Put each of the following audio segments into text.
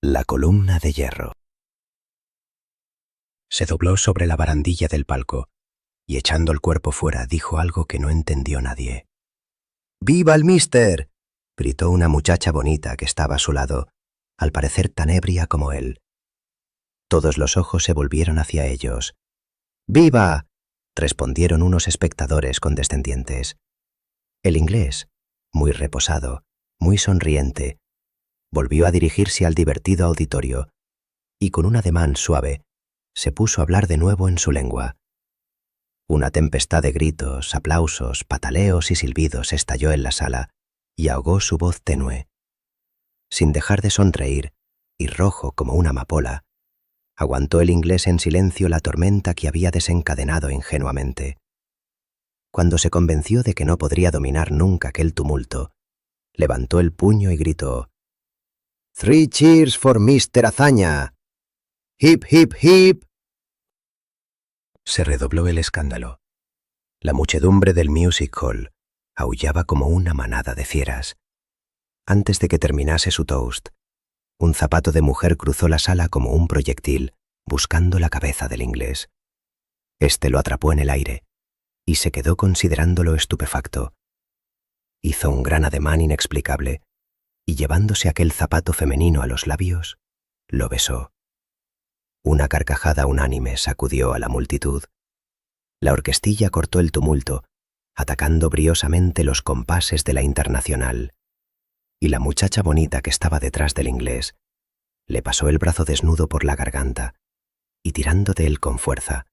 La columna de hierro. Se dobló sobre la barandilla del palco y, echando el cuerpo fuera, dijo algo que no entendió nadie. «¡Viva el mister!», gritó una muchacha bonita que estaba a su lado, al parecer tan ebria como él. Todos los ojos se volvieron hacia ellos. «¡Viva!», respondieron unos espectadores condescendientes. El inglés, muy reposado, muy sonriente, volvió a dirigirse al divertido auditorio y con un ademán suave se puso a hablar de nuevo en su lengua. Una tempestad de gritos, aplausos, pataleos y silbidos estalló en la sala y ahogó su voz tenue. Sin dejar de sonreír, y rojo como una amapola, aguantó el inglés en silencio la tormenta que había desencadenado ingenuamente. Cuando se convenció de que no podría dominar nunca aquel tumulto, levantó el puño y gritó: «Three cheers for Mr. Hazaña! ¡Hip, hip, hip!». Se redobló el escándalo. La muchedumbre del Music Hall aullaba como una manada de fieras. Antes de que terminase su toast, un zapato de mujer cruzó la sala como un proyectil, buscando la cabeza del inglés. Este lo atrapó en el aire y se quedó considerándolo estupefacto. Hizo un gran ademán inexplicable y, llevándose aquel zapato femenino a los labios, lo besó. Una carcajada unánime sacudió a la multitud. La orquestilla cortó el tumulto, atacando briosamente los compases de la Internacional, y la muchacha bonita que estaba detrás del inglés le pasó el brazo desnudo por la garganta y, tirando de él con fuerza,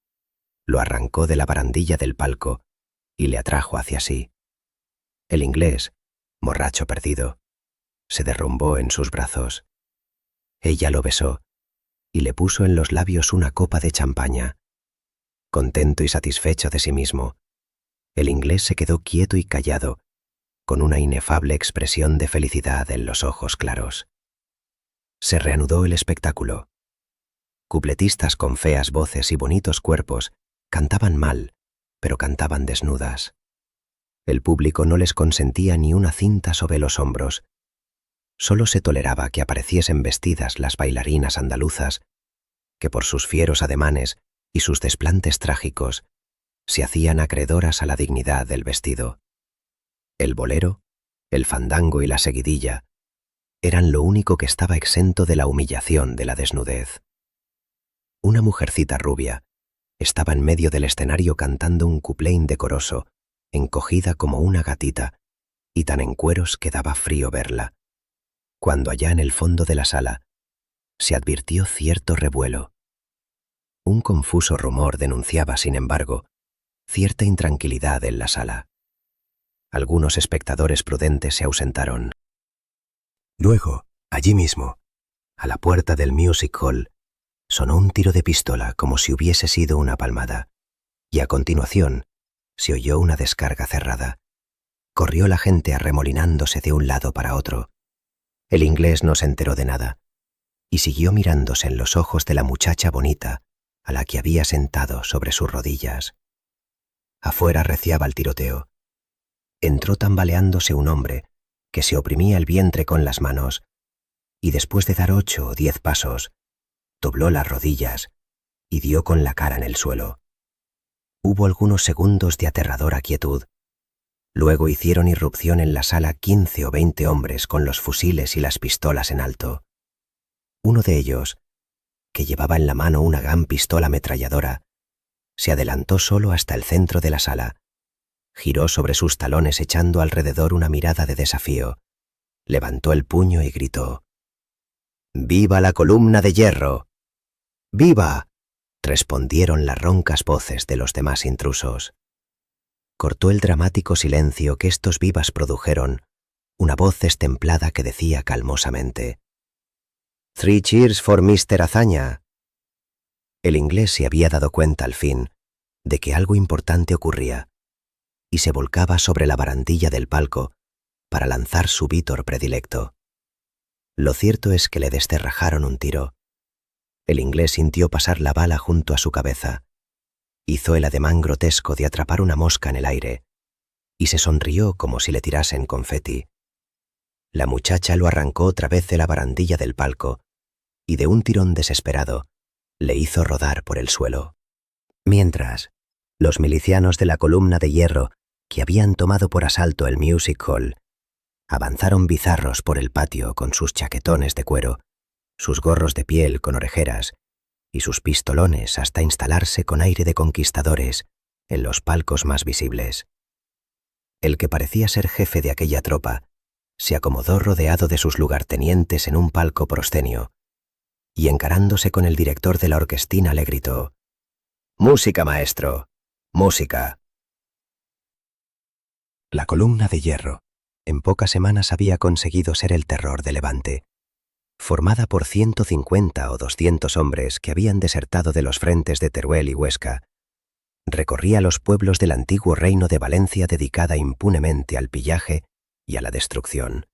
lo arrancó de la barandilla del palco y le atrajo hacia sí. El inglés, borracho perdido, se derrumbó en sus brazos. Ella lo besó y le puso en los labios una copa de champaña. Contento y satisfecho de sí mismo, el inglés se quedó quieto y callado, con una inefable expresión de felicidad en los ojos claros. Se reanudó el espectáculo. Cupletistas con feas voces y bonitos cuerpos cantaban mal, pero cantaban desnudas. El público no les consentía ni una cinta sobre los hombros. Solo se toleraba que apareciesen vestidas las bailarinas andaluzas, que por sus fieros ademanes y sus desplantes trágicos se hacían acreedoras a la dignidad del vestido. El bolero, el fandango y la seguidilla eran lo único que estaba exento de la humillación de la desnudez. Una mujercita rubia estaba en medio del escenario cantando un cuplé indecoroso, encogida como una gatita, y tan en cueros que daba frío verla, cuando allá en el fondo de la sala se advirtió cierto revuelo. Un confuso rumor denunciaba, sin embargo, cierta intranquilidad en la sala. Algunos espectadores prudentes se ausentaron. Luego, allí mismo, a la puerta del Music Hall, sonó un tiro de pistola como si hubiese sido una palmada, y a continuación se oyó una descarga cerrada. Corrió la gente arremolinándose de un lado para otro. El inglés no se enteró de nada y siguió mirándose en los ojos de la muchacha bonita a la que había sentado sobre sus rodillas. Afuera reciaba el tiroteo. Entró tambaleándose un hombre que se oprimía el vientre con las manos y, después de dar 8 o 10 pasos, dobló las rodillas y dio con la cara en el suelo. Hubo algunos segundos de aterradora quietud. Luego hicieron irrupción en la sala 15 o 20 hombres con los fusiles y las pistolas en alto. Uno de ellos, que llevaba en la mano una gran pistola ametralladora, se adelantó solo hasta el centro de la sala, giró sobre sus talones echando alrededor una mirada de desafío, levantó el puño y gritó: «¡Viva la columna de hierro! ¡Viva!», respondieron las roncas voces de los demás intrusos. Cortó el dramático silencio que estos vivas produjeron una voz destemplada que decía calmosamente: «Three cheers for Mr. Hazaña». El inglés se había dado cuenta al fin de que algo importante ocurría y se volcaba sobre la barandilla del palco para lanzar su vítor predilecto. Lo cierto es que le descerrajaron un tiro. El inglés sintió pasar la bala junto a su cabeza. Hizo el ademán grotesco de atrapar una mosca en el aire y se sonrió como si le tirasen confeti. La muchacha lo arrancó otra vez de la barandilla del palco y de un tirón desesperado le hizo rodar por el suelo. Mientras, los milicianos de la columna de hierro, que habían tomado por asalto el Music Hall, avanzaron bizarros por el patio con sus chaquetones de cuero, sus gorros de piel con orejeras y sus pistolones hasta instalarse con aire de conquistadores en los palcos más visibles. El que parecía ser jefe de aquella tropa se acomodó rodeado de sus lugartenientes en un palco proscenio y encarándose con el director de la orquestina le gritó: «¡Música, maestro! ¡Música!». La columna de hierro en pocas semanas había conseguido ser el terror de Levante. Formada por 150 o 200 hombres que habían desertado de los frentes de Teruel y Huesca, recorría los pueblos del antiguo reino de Valencia dedicada impunemente al pillaje y a la destrucción.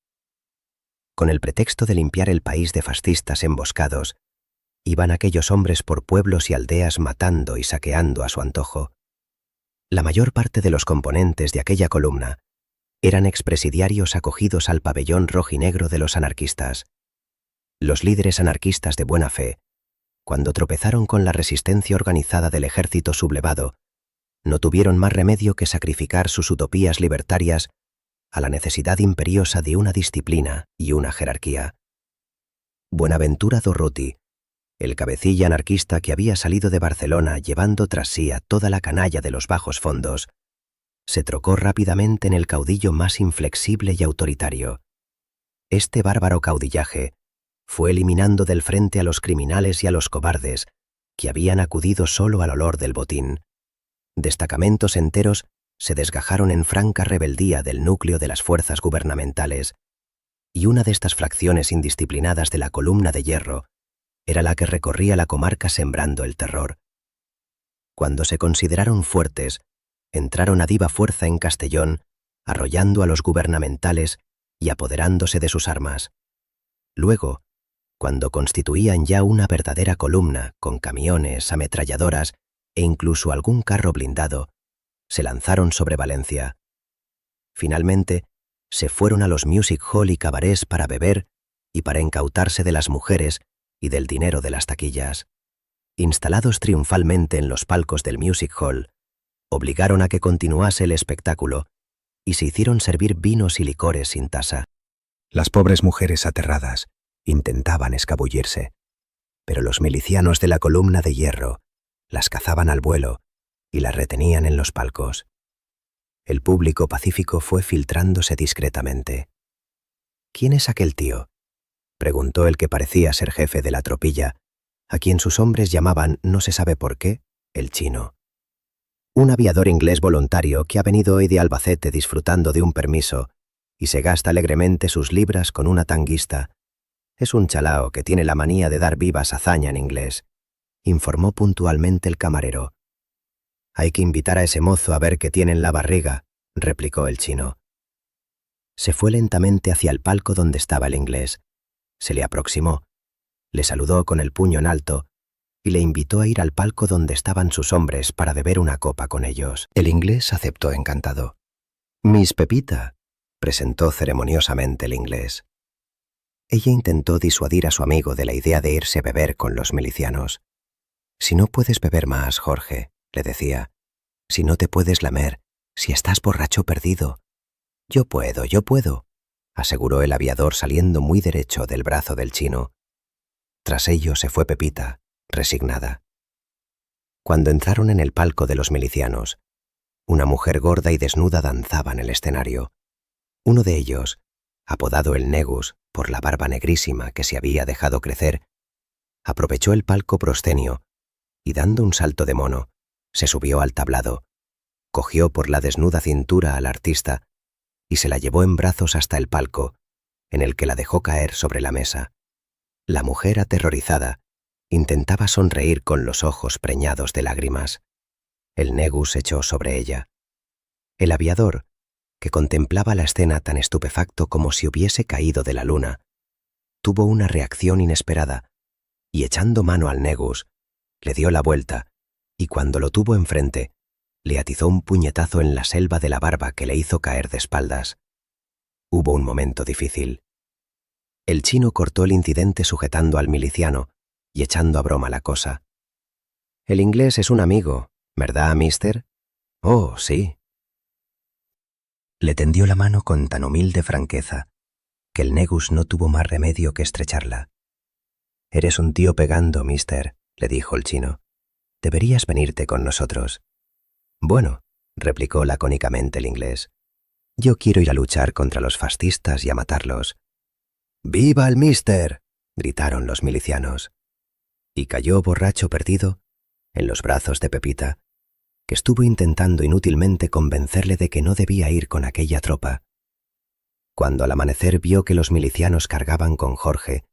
Con el pretexto de limpiar el país de fascistas emboscados, iban aquellos hombres por pueblos y aldeas matando y saqueando a su antojo. La mayor parte de los componentes de aquella columna eran expresidiarios acogidos al pabellón rojinegro de los anarquistas. Los líderes anarquistas de buena fe, cuando tropezaron con la resistencia organizada del ejército sublevado, no tuvieron más remedio que sacrificar sus utopías libertarias a la necesidad imperiosa de una disciplina y una jerarquía. Buenaventura Durruti, el cabecilla anarquista que había salido de Barcelona llevando tras sí a toda la canalla de los bajos fondos, se trocó rápidamente en el caudillo más inflexible y autoritario. Este bárbaro caudillaje fue eliminando del frente a los criminales y a los cobardes que habían acudido solo al olor del botín. Destacamentos enteros se desgajaron en franca rebeldía del núcleo de las fuerzas gubernamentales, y una de estas fracciones indisciplinadas de la columna de hierro era la que recorría la comarca sembrando el terror. Cuando se consideraron fuertes, entraron a viva fuerza en Castellón, arrollando a los gubernamentales y apoderándose de sus armas. Luego, cuando constituían ya una verdadera columna con camiones, ametralladoras e incluso algún carro blindado, se lanzaron sobre Valencia. Finalmente, se fueron a los music hall y cabarets para beber y para incautarse de las mujeres y del dinero de las taquillas. Instalados triunfalmente en los palcos del music hall, obligaron a que continuase el espectáculo y se hicieron servir vinos y licores sin tasa. Las pobres mujeres aterradas intentaban escabullirse, pero los milicianos de la columna de hierro las cazaban al vuelo y las retenían en los palcos. El público pacífico fue filtrándose discretamente. «¿Quién es aquel tío?», preguntó el que parecía ser jefe de la tropilla, a quien sus hombres llamaban, no se sabe por qué, el chino. «Un aviador inglés voluntario que ha venido hoy de Albacete disfrutando de un permiso y se gasta alegremente sus libras con una tanguista. Es un chalao que tiene la manía de dar vivas hazaña en inglés», informó puntualmente el camarero. «Hay que invitar a ese mozo a ver qué tiene en la barriga», replicó el chino. Se fue lentamente hacia el palco donde estaba el inglés. Se le aproximó, le saludó con el puño en alto y le invitó a ir al palco donde estaban sus hombres para beber una copa con ellos. El inglés aceptó encantado. «Miss Pepita», presentó ceremoniosamente el inglés. Ella intentó disuadir a su amigo de la idea de irse a beber con los milicianos. «Si no puedes beber más, Jorge», le decía, «si no te puedes lamer, si estás borracho perdido». Yo puedo», aseguró el aviador saliendo muy derecho del brazo del chino. Tras ello se fue Pepita, resignada. Cuando entraron en el palco de los milicianos, una mujer gorda y desnuda danzaba en el escenario. Uno de ellos, apodado el Negus por la barba negrísima que se había dejado crecer, aprovechó el palco proscenio y dando un salto de mono, se subió al tablado, cogió por la desnuda cintura al artista y se la llevó en brazos hasta el palco, en el que la dejó caer sobre la mesa. La mujer, aterrorizada, intentaba sonreír con los ojos preñados de lágrimas. El Negus se echó sobre ella. El aviador, que contemplaba la escena tan estupefacto como si hubiese caído de la luna, tuvo una reacción inesperada y, echando mano al Negus, le dio la vuelta y cuando lo tuvo enfrente, le atizó un puñetazo en la selva de la barba que le hizo caer de espaldas. Hubo un momento difícil. El chino cortó el incidente sujetando al miliciano y echando a broma la cosa. «El inglés es un amigo, ¿verdad, mister?» «Oh, sí». Le tendió la mano con tan humilde franqueza que el negus no tuvo más remedio que estrecharla. «Eres un tío pegando, mister», le dijo el chino. «Deberías venirte con nosotros». «Bueno», replicó lacónicamente el inglés, «yo quiero ir a luchar contra los fascistas y a matarlos». «¡Viva el mister!», gritaron los milicianos. Y cayó borracho perdido en los brazos de Pepita, que estuvo intentando inútilmente convencerle de que no debía ir con aquella tropa. Cuando al amanecer vio que los milicianos cargaban con Jorge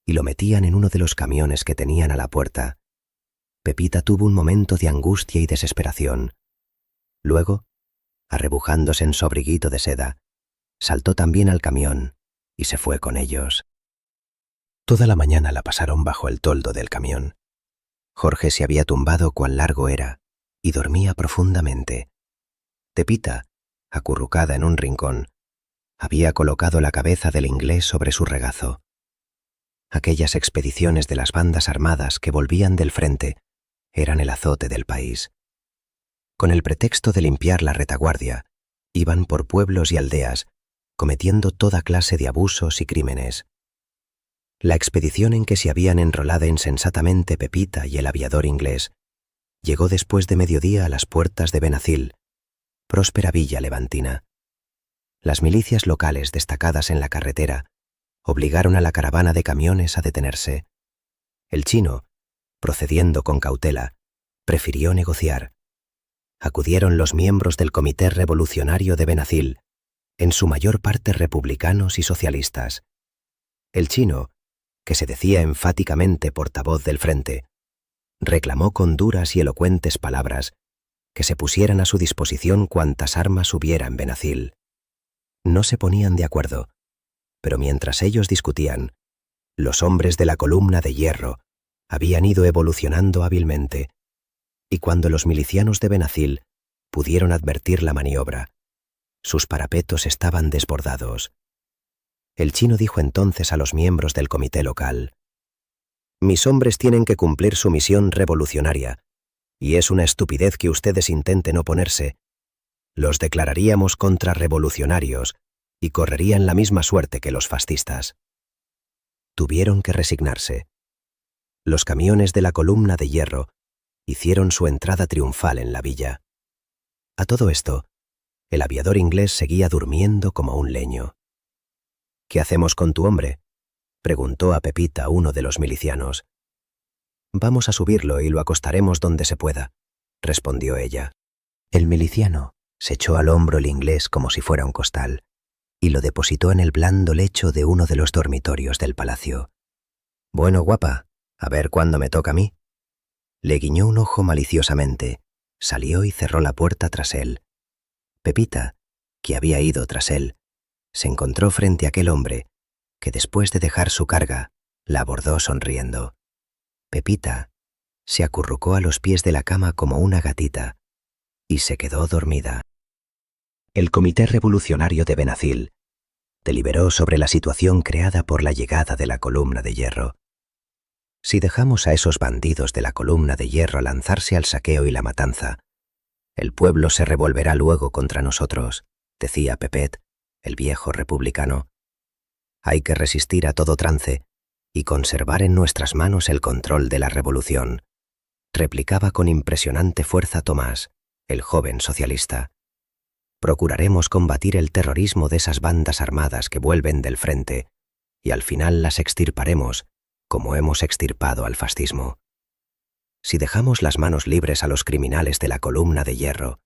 y lo metían en uno de los camiones que tenían a la puerta, Pepita tuvo un momento de angustia y desesperación. Luego, arrebujándose en su abriguito de seda, saltó también al camión y se fue con ellos. Toda la mañana la pasaron bajo el toldo del camión. Jorge se había tumbado cuán largo era y dormía profundamente. Pepita, acurrucada en un rincón, había colocado la cabeza del inglés sobre su regazo. Aquellas expediciones de las bandas armadas que volvían del frente eran el azote del país. Con el pretexto de limpiar la retaguardia, iban por pueblos y aldeas, cometiendo toda clase de abusos y crímenes. La expedición en que se habían enrolado insensatamente Pepita y el aviador inglés llegó después de mediodía a las puertas de Benacil, próspera villa levantina. Las milicias locales destacadas en la carretera obligaron a la caravana de camiones a detenerse. El chino, procediendo con cautela, prefirió negociar. Acudieron los miembros del Comité Revolucionario de Benacil, en su mayor parte republicanos y socialistas. El chino, que se decía enfáticamente portavoz del frente, reclamó con duras y elocuentes palabras que se pusieran a su disposición cuantas armas hubiera en Benacil. No se ponían de acuerdo, pero mientras ellos discutían, los hombres de la columna de hierro habían ido evolucionando hábilmente, y cuando los milicianos de Benacil pudieron advertir la maniobra, sus parapetos estaban desbordados. El chino dijo entonces a los miembros del comité local: «Mis hombres tienen que cumplir su misión revolucionaria, y es una estupidez que ustedes intenten oponerse. Los declararíamos contrarrevolucionarios y correrían la misma suerte que los fascistas». Tuvieron que resignarse. Los camiones de la columna de hierro hicieron su entrada triunfal en la villa. A todo esto, el aviador inglés seguía durmiendo como un leño. «¿Qué hacemos con tu hombre?», preguntó a Pepita uno de los milicianos. «Vamos a subirlo y lo acostaremos donde se pueda», respondió ella. El miliciano se echó al hombro el inglés como si fuera un costal y lo depositó en el blando lecho de uno de los dormitorios del palacio. «Bueno, guapa, a ver cuándo me toca a mí». Le guiñó un ojo maliciosamente, salió y cerró la puerta tras él. Pepita, que había ido tras él, se encontró frente a aquel hombre que, después de dejar su carga, la abordó sonriendo. Pepita se acurrucó a los pies de la cama como una gatita y se quedó dormida. El Comité Revolucionario de Benacil deliberó sobre la situación creada por la llegada de la columna de hierro. Si dejamos a esos bandidos de la columna de hierro lanzarse al saqueo y la matanza, el pueblo se revolverá luego contra nosotros, decía Pepet, el viejo republicano. Hay que resistir a todo trance y conservar en nuestras manos el control de la revolución, replicaba con impresionante fuerza Tomás, el joven socialista. Procuraremos combatir el terrorismo de esas bandas armadas que vuelven del frente y al final las extirparemos, como hemos extirpado al fascismo. Si dejamos las manos libres a los criminales de la columna de hierro,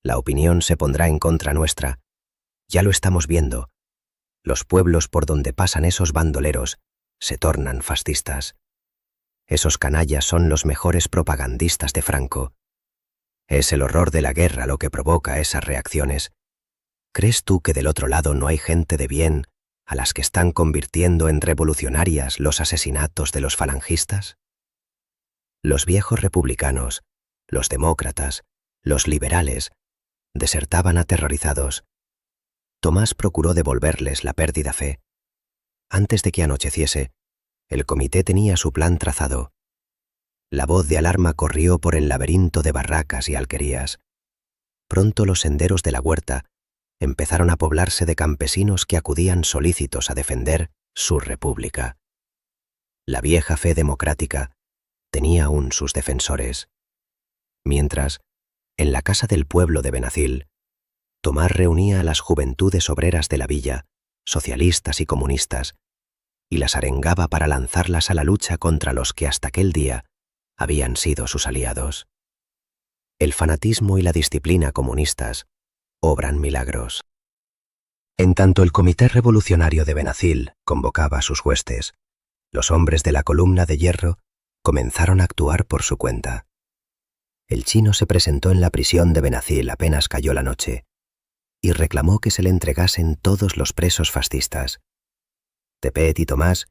la opinión se pondrá en contra nuestra. Ya lo estamos viendo. Los pueblos por donde pasan esos bandoleros se tornan fascistas. Esos canallas son los mejores propagandistas de Franco. Es el horror de la guerra lo que provoca esas reacciones. ¿Crees tú que del otro lado no hay gente de bien a las que están convirtiendo en revolucionarias los asesinatos de los falangistas? Los viejos republicanos, los demócratas, los liberales, desertaban aterrorizados. Tomás procuró devolverles la perdida fe. Antes de que anocheciese, el comité tenía su plan trazado. La voz de alarma corrió por el laberinto de barracas y alquerías. Pronto los senderos de la huerta empezaron a poblarse de campesinos que acudían solícitos a defender su república. La vieja fe democrática tenía aún sus defensores. Mientras, en la casa del pueblo de Benacil, Tomás reunía a las juventudes obreras de la villa, socialistas y comunistas, y las arengaba para lanzarlas a la lucha contra los que hasta aquel día habían sido sus aliados. El fanatismo y la disciplina comunistas obran milagros. En tanto el Comité Revolucionario de Benacil convocaba a sus huestes, los hombres de la columna de hierro comenzaron a actuar por su cuenta. El chino se presentó en la prisión de Benacil apenas cayó la noche y reclamó que se le entregasen todos los presos fascistas. Tepet y Tomás,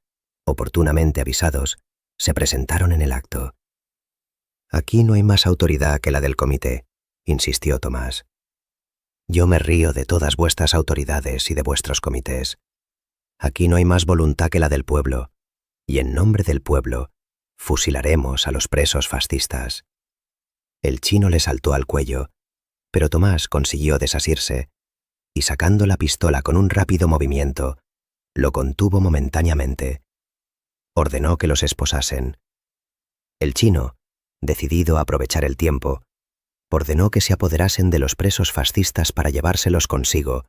oportunamente avisados, se presentaron en el acto. «Aquí no hay más autoridad que la del comité», insistió Tomás. «Yo me río de todas vuestras autoridades y de vuestros comités. Aquí no hay más voluntad que la del pueblo, y en nombre del pueblo fusilaremos a los presos fascistas». El chino le saltó al cuello, pero Tomás consiguió desasirse, y sacando la pistola con un rápido movimiento, lo contuvo momentáneamente. Ordenó que los esposasen. El chino, decidido a aprovechar el tiempo, ordenó que se apoderasen de los presos fascistas para llevárselos consigo,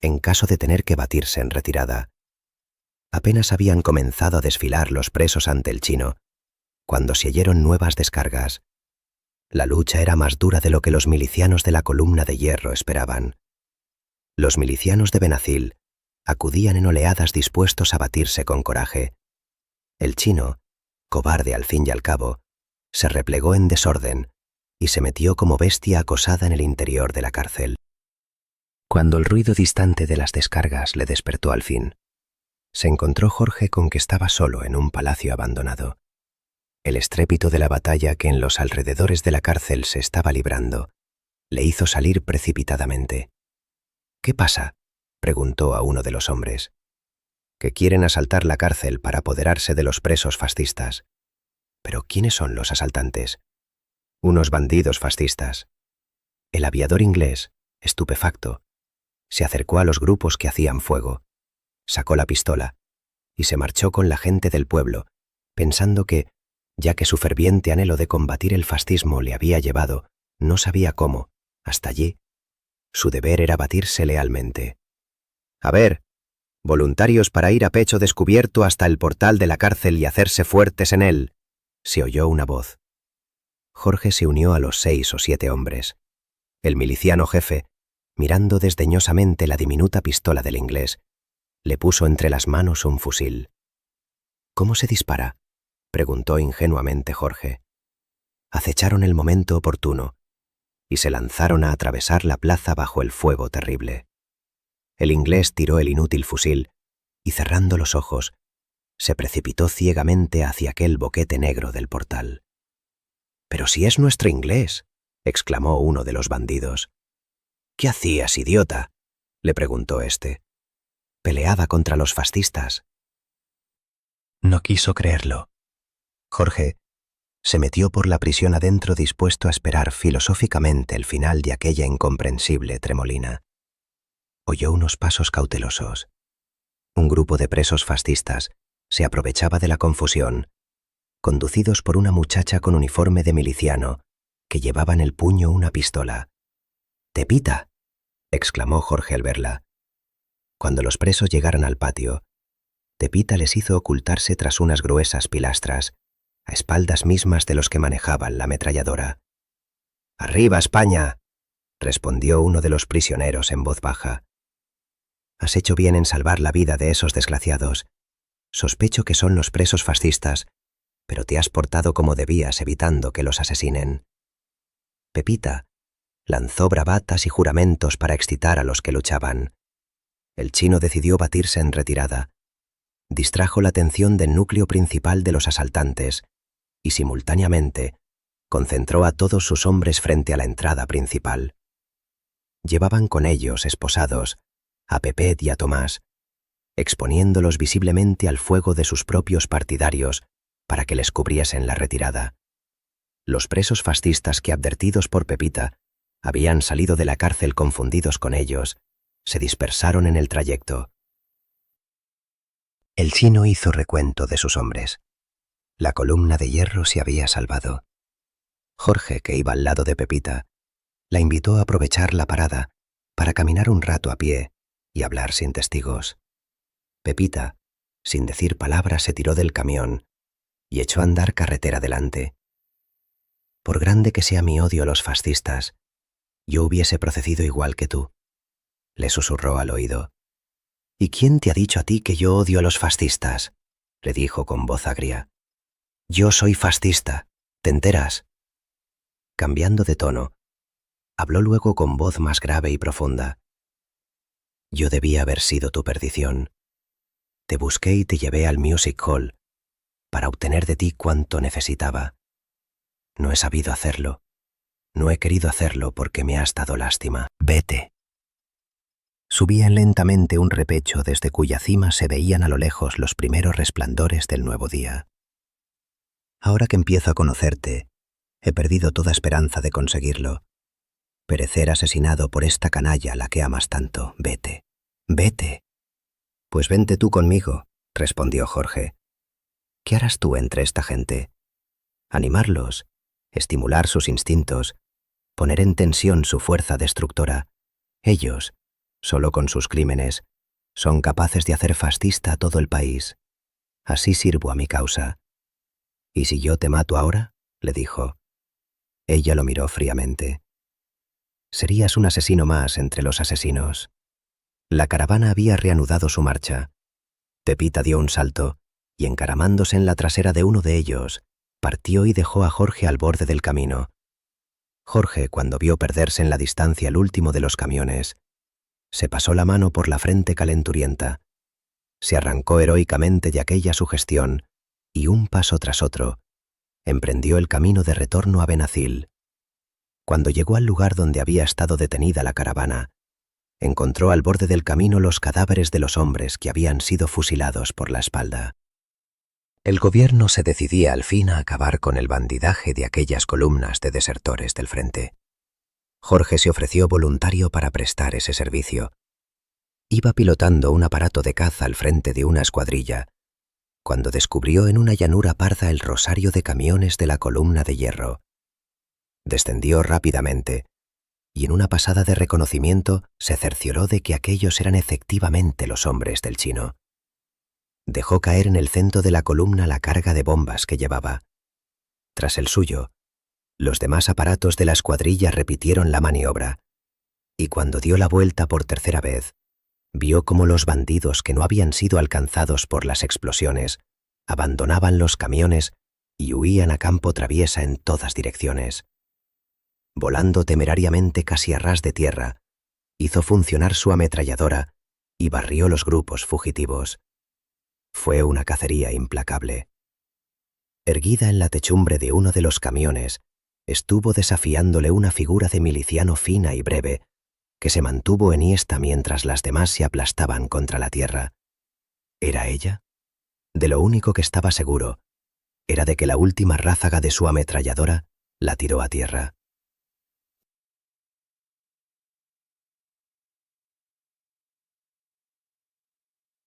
en caso de tener que batirse en retirada. Apenas habían comenzado a desfilar los presos ante el chino, cuando se oyeron nuevas descargas. La lucha era más dura de lo que los milicianos de la columna de hierro esperaban. Los milicianos de Benacil acudían en oleadas dispuestos a batirse con coraje. El chino, cobarde al fin y al cabo, se replegó en desorden y se metió como bestia acosada en el interior de la cárcel. Cuando el ruido distante de las descargas le despertó al fin, se encontró Jorge con que estaba solo en un palacio abandonado. El estrépito de la batalla que en los alrededores de la cárcel se estaba librando le hizo salir precipitadamente. «¿Qué pasa?», preguntó a uno de los hombres. «Que quieren asaltar la cárcel para apoderarse de los presos fascistas». «¿Pero quiénes son los asaltantes?» «Unos bandidos fascistas». El aviador inglés, estupefacto, se acercó a los grupos que hacían fuego, sacó la pistola y se marchó con la gente del pueblo, pensando que, ya que su ferviente anhelo de combatir el fascismo le había llevado, no sabía cómo, hasta allí, su deber era batirse lealmente. «A ver, voluntarios para ir a pecho descubierto hasta el portal de la cárcel y hacerse fuertes en él», se oyó una voz. Jorge se unió a los 6 o 7 hombres. El miliciano jefe, mirando desdeñosamente la diminuta pistola del inglés, le puso entre las manos un fusil. «¿Cómo se dispara?», preguntó ingenuamente Jorge. Acecharon el momento oportuno y se lanzaron a atravesar la plaza bajo el fuego terrible. El inglés tiró el inútil fusil y, cerrando los ojos, se precipitó ciegamente hacia aquel boquete negro del portal. «¡Pero si es nuestro inglés!», exclamó uno de los bandidos. «¿Qué hacías, idiota?», le preguntó éste. «Peleaba contra los fascistas». No quiso creerlo. Jorge se metió por la prisión adentro dispuesto a esperar filosóficamente el final de aquella incomprensible tremolina. Oyó unos pasos cautelosos. Un grupo de presos fascistas se aprovechaba de la confusión, conducidos por una muchacha con uniforme de miliciano que llevaba en el puño una pistola. «¡Tepita!», exclamó Jorge al verla. Cuando los presos llegaron al patio, Tepita les hizo ocultarse tras unas gruesas pilastras, a espaldas mismas de los que manejaban la ametralladora. «¡Arriba, España!», respondió uno de los prisioneros en voz baja. «Has hecho bien en salvar la vida de esos desgraciados. Sospecho que son los presos fascistas, pero te has portado como debías evitando que los asesinen». Pepita lanzó bravatas y juramentos para excitar a los que luchaban. El chino decidió batirse en retirada. Distrajo la atención del núcleo principal de los asaltantes y simultáneamente concentró a todos sus hombres frente a la entrada principal. Llevaban con ellos esposados a Pepet y a Tomás, exponiéndolos visiblemente al fuego de sus propios partidarios para que les cubriesen la retirada. Los presos fascistas que, advertidos por Pepita, habían salido de la cárcel confundidos con ellos, se dispersaron en el trayecto. El chino hizo recuento de sus hombres. La columna de hierro se había salvado. Jorge, que iba al lado de Pepita, la invitó a aprovechar la parada para caminar un rato a pie y hablar sin testigos. Pepita, sin decir palabra, se tiró del camión y echó a andar carretera delante. Por grande que sea mi odio a los fascistas, yo hubiese procedido igual que tú, le susurró al oído. ¿Y quién te ha dicho a ti que yo odio a los fascistas?, le dijo con voz agria. Yo soy fascista, ¿te enteras? Cambiando de tono, habló luego con voz más grave y profunda. Yo debía haber sido tu perdición. Te busqué y te llevé al Music Hall para obtener de ti cuanto necesitaba. No he sabido hacerlo. No he querido hacerlo porque me has dado lástima. Vete. Subían lentamente un repecho desde cuya cima se veían a lo lejos los primeros resplandores del nuevo día. Ahora que empiezo a conocerte, he perdido toda esperanza de conseguirlo. Perecer asesinado por esta canalla a la que amas tanto. Vete. Vete. Pues vente tú conmigo, respondió Jorge. ¿Qué harás tú entre esta gente? Animarlos, estimular sus instintos, poner en tensión su fuerza destructora. Ellos, solo con sus crímenes, son capaces de hacer fascista a todo el país. Así sirvo a mi causa. ¿Y si yo te mato ahora?, le dijo. Ella lo miró fríamente. Serías un asesino más entre los asesinos. La caravana había reanudado su marcha. Pepita dio un salto y, encaramándose en la trasera de uno de ellos, partió y dejó a Jorge al borde del camino. Jorge, cuando vio perderse en la distancia el último de los camiones, se pasó la mano por la frente calenturienta, se arrancó heroicamente de aquella sugestión y, un paso tras otro, emprendió el camino de retorno a Benacil. Cuando llegó al lugar donde había estado detenida la caravana, encontró al borde del camino los cadáveres de los hombres que habían sido fusilados por la espalda. El gobierno se decidía al fin a acabar con el bandidaje de aquellas columnas de desertores del frente. Jorge se ofreció voluntario para prestar ese servicio. Iba pilotando un aparato de caza al frente de una escuadrilla, cuando descubrió en una llanura parda el rosario de camiones de la columna de hierro. Descendió rápidamente y, en una pasada de reconocimiento, se cercioró de que aquellos eran efectivamente los hombres del chino. Dejó caer en el centro de la columna la carga de bombas que llevaba. Tras el suyo, los demás aparatos de la escuadrilla repitieron la maniobra, y cuando dio la vuelta por tercera vez, vio cómo los bandidos que no habían sido alcanzados por las explosiones abandonaban los camiones y huían a campo traviesa en todas direcciones. Volando temerariamente casi a ras de tierra, hizo funcionar su ametralladora y barrió los grupos fugitivos. Fue una cacería implacable. Erguida en la techumbre de uno de los camiones, estuvo desafiándole una figura de miliciano fina y breve, que se mantuvo enhiesta mientras las demás se aplastaban contra la tierra. ¿Era ella? De lo único que estaba seguro era de que la última ráfaga de su ametralladora la tiró a tierra.